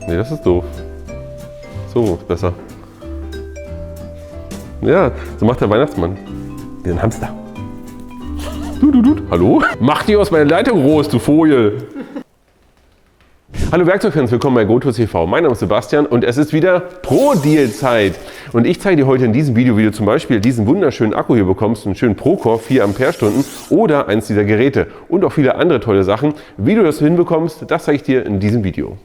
Nee, das ist doof. So ist besser. Ja, so macht der Weihnachtsmann. Wie ein Hamster. Hallo? Mach dich aus meiner Leitung groß, du Vogel! Hallo Werkzeugfans, willkommen bei GoTools TV. Mein Name ist Sebastian und es ist wieder Pro-Deal-Zeit. Und ich zeige dir heute in diesem Video, wie du zum Beispiel diesen wunderschönen Akku hier bekommst, einen schönen Procore 4 Ampere-Stunden oder eins dieser Geräte und auch viele andere tolle Sachen. Wie du das hinbekommst, das zeige ich dir in diesem Video.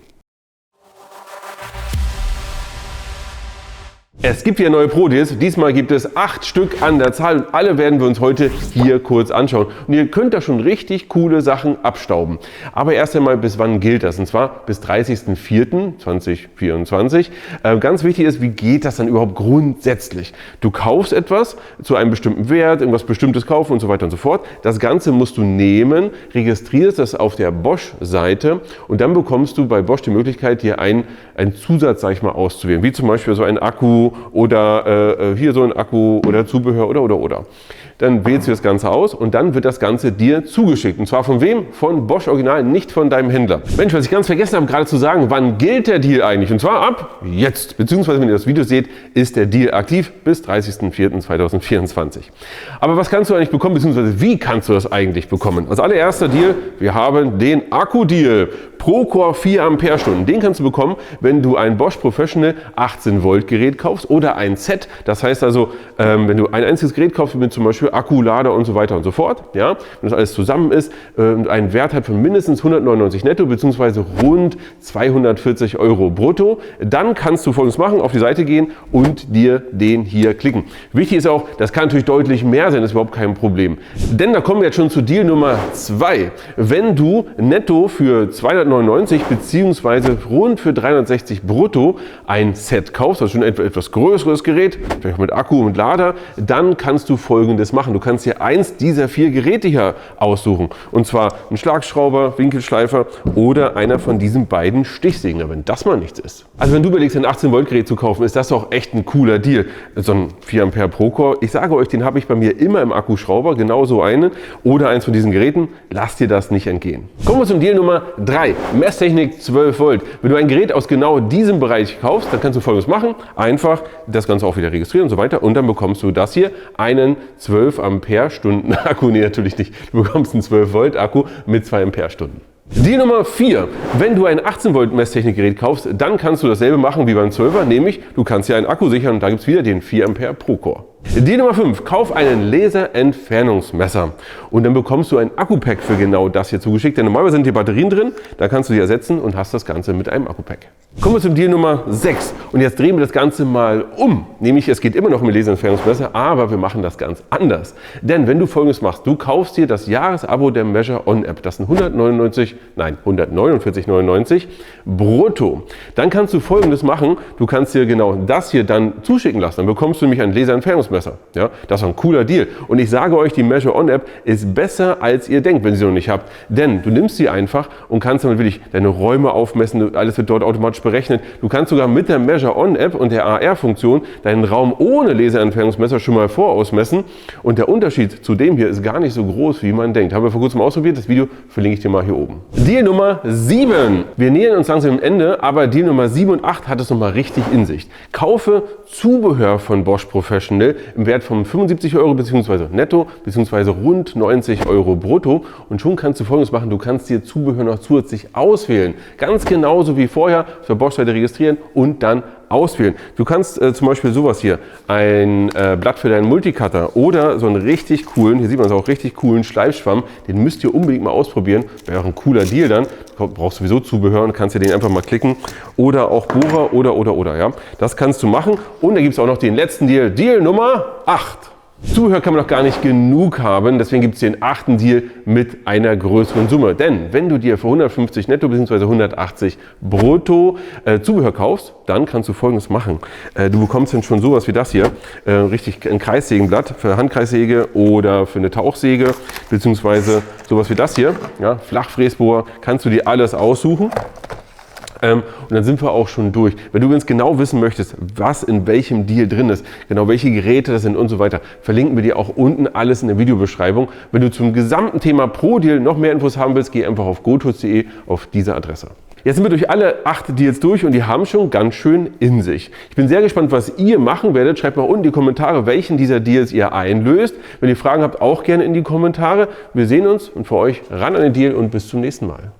Es gibt wieder neue Pro-Deals. Diesmal gibt es 8 Stück an der Zahl und alle werden wir uns heute hier kurz anschauen. Und ihr könnt da schon richtig coole Sachen abstauben. Aber erst einmal, bis wann gilt das? Und zwar bis 30.04.2024. Ganz wichtig ist, wie geht das dann überhaupt grundsätzlich? Du kaufst etwas zu einem bestimmten Wert, irgendwas Bestimmtes kaufen und so weiter und so fort. Das Ganze musst du nehmen, registrierst das auf der Bosch-Seite und dann bekommst du bei Bosch die Möglichkeit, dir einen Zusatz, sag ich mal, auszuwählen. Wie zum Beispiel so ein Akku oder hier so ein Akku oder Zubehör oder. Dann wählst du das Ganze aus und dann wird das Ganze dir zugeschickt. Und zwar von wem? Von Bosch Original, nicht von deinem Händler. Mensch, was ich ganz vergessen habe gerade zu sagen, wann gilt der Deal eigentlich? Und zwar ab jetzt, beziehungsweise wenn ihr das Video seht, ist der Deal aktiv bis 30.04.2024. Aber was kannst du eigentlich bekommen, beziehungsweise wie kannst du das eigentlich bekommen? Als allererster Deal, wir haben den Akku-Deal. Procore 4 Ampere-Stunden. Den kannst du bekommen, wenn du ein Bosch Professional 18 Volt Gerät kaufst oder ein Set. Das heißt also, wenn du ein einziges Gerät kaufst, mit zum Beispiel Akku, Lader und so weiter und so fort, ja, wenn das alles zusammen ist und einen Wert hat von mindestens 199 netto bzw. rund 240 Euro brutto, dann kannst du Folgendes machen, auf die Seite gehen und dir den hier klicken. Wichtig ist auch, das kann natürlich deutlich mehr sein, das ist überhaupt kein Problem. Denn da kommen wir jetzt schon zu Deal Nummer 2. Wenn du netto für 299 bzw. rund für 360 brutto ein Set kaufst, also schon ein etwas größeres Gerät, vielleicht mit Akku und Lader, dann kannst du Folgendes machen. Du kannst dir eins dieser 4 Geräte hier aussuchen. Und zwar ein Schlagschrauber, Winkelschleifer oder einer von diesen beiden Stichsägen, wenn das mal nichts ist. Also wenn du überlegst, ein 18 Volt Gerät zu kaufen, ist das doch echt ein cooler Deal. So ein 4 Ampere Procore. Ich sage euch, den habe ich bei mir immer im Akkuschrauber, genauso einen oder eins von diesen Geräten. Lass dir das nicht entgehen. Kommen wir zum Deal Nummer 3. Messtechnik 12 Volt. Wenn du ein Gerät aus genau diesem Bereich kaufst, dann kannst du Folgendes machen. Einfach das Ganze auch wieder registrieren und so weiter. Und dann bekommst du das hier, einen 12 Ampere Stunden Akku. Nee, natürlich nicht. Du bekommst einen 12 Volt Akku mit 2 Ampere Stunden. Deal Nummer 4. Wenn du ein 18 Volt Messtechnikgerät kaufst, dann kannst du dasselbe machen wie beim 12er, nämlich du kannst hier einen Akku sichern und da gibt es wieder den 4 Ampere Procore. Deal Nummer 5. Kauf einen Laserentfernungsmesser und dann bekommst du ein Akku-Pack für genau das hier zugeschickt. Denn normalerweise sind hier Batterien drin, da kannst du die ersetzen und hast das Ganze mit einem Akku-Pack. Kommen wir zum Deal Nummer 6 und jetzt drehen wir das Ganze mal um. Nämlich es geht immer noch um Laserentfernungsmesser, aber wir machen das ganz anders. Denn wenn du Folgendes machst, du kaufst dir das Jahresabo der Measure On App, das sind 149,99 brutto. Dann kannst du Folgendes machen, du kannst dir genau das hier dann zuschicken lassen. Dann bekommst du nämlich ein Laserentfernungsmesser. Ja, das ist ein cooler Deal. Und ich sage euch, die Measure On App ist besser, als ihr denkt, wenn ihr sie noch nicht habt. Denn du nimmst sie einfach und kannst damit wirklich deine Räume aufmessen, alles wird dort automatisch berechnet. Du kannst sogar mit der Measure On App und der AR-Funktion deinen Raum ohne Laserentfernungsmesser schon mal vorausmessen. Und der Unterschied zu dem hier ist gar nicht so groß, wie man denkt. Haben wir vor kurzem ausprobiert. Das Video verlinke ich dir mal hier oben. Deal Nummer 7. Wir nähern uns langsam dem Ende, aber Deal Nummer 7 und 8 hat es nochmal richtig in sich. Kaufe Zubehör von Bosch Professional im Wert von 75 Euro bzw. netto bzw. rund 90 Euro brutto und schon kannst du Folgendes machen, du kannst dir Zubehör noch zusätzlich auswählen. Ganz genauso wie vorher auf der Bosch-Seite registrieren und dann auswählen. Du kannst zum Beispiel sowas hier, ein Blatt für deinen Multicutter oder so einen richtig coolen, hier sieht man es auch, richtig coolen Schleifschwamm, den müsst ihr unbedingt mal ausprobieren, wäre auch ein cooler Deal dann, du brauchst sowieso Zubehör und kannst dir den einfach mal klicken oder auch Bohrer oder, ja. Das kannst du machen und da gibt es auch noch den letzten Deal, Deal Nummer 8. Zubehör kann man noch gar nicht genug haben, deswegen gibt es den 8. Deal mit einer größeren Summe. Denn wenn du dir für 150 netto bzw. 180 brutto Zubehör kaufst, dann kannst du Folgendes machen. Du bekommst dann schon sowas wie das hier, richtig ein Kreissägenblatt für Handkreissäge oder für eine Tauchsäge, beziehungsweise sowas wie das hier, ja, Flachfräsbohrer, kannst du dir alles aussuchen. Und dann sind wir auch schon durch. Wenn du übrigens genau wissen möchtest, was in welchem Deal drin ist, genau welche Geräte das sind und so weiter, verlinken wir dir auch unten alles in der Videobeschreibung. Wenn du zum gesamten Thema Pro Deal noch mehr Infos haben willst, geh einfach auf gotools.de auf diese Adresse. Jetzt sind wir durch alle 8 Deals durch und die haben schon ganz schön in sich. Ich bin sehr gespannt, was ihr machen werdet. Schreibt mal unten in die Kommentare, welchen dieser Deals ihr einlöst. Wenn ihr Fragen habt, auch gerne in die Kommentare. Wir sehen uns und für euch ran an den Deal und bis zum nächsten Mal.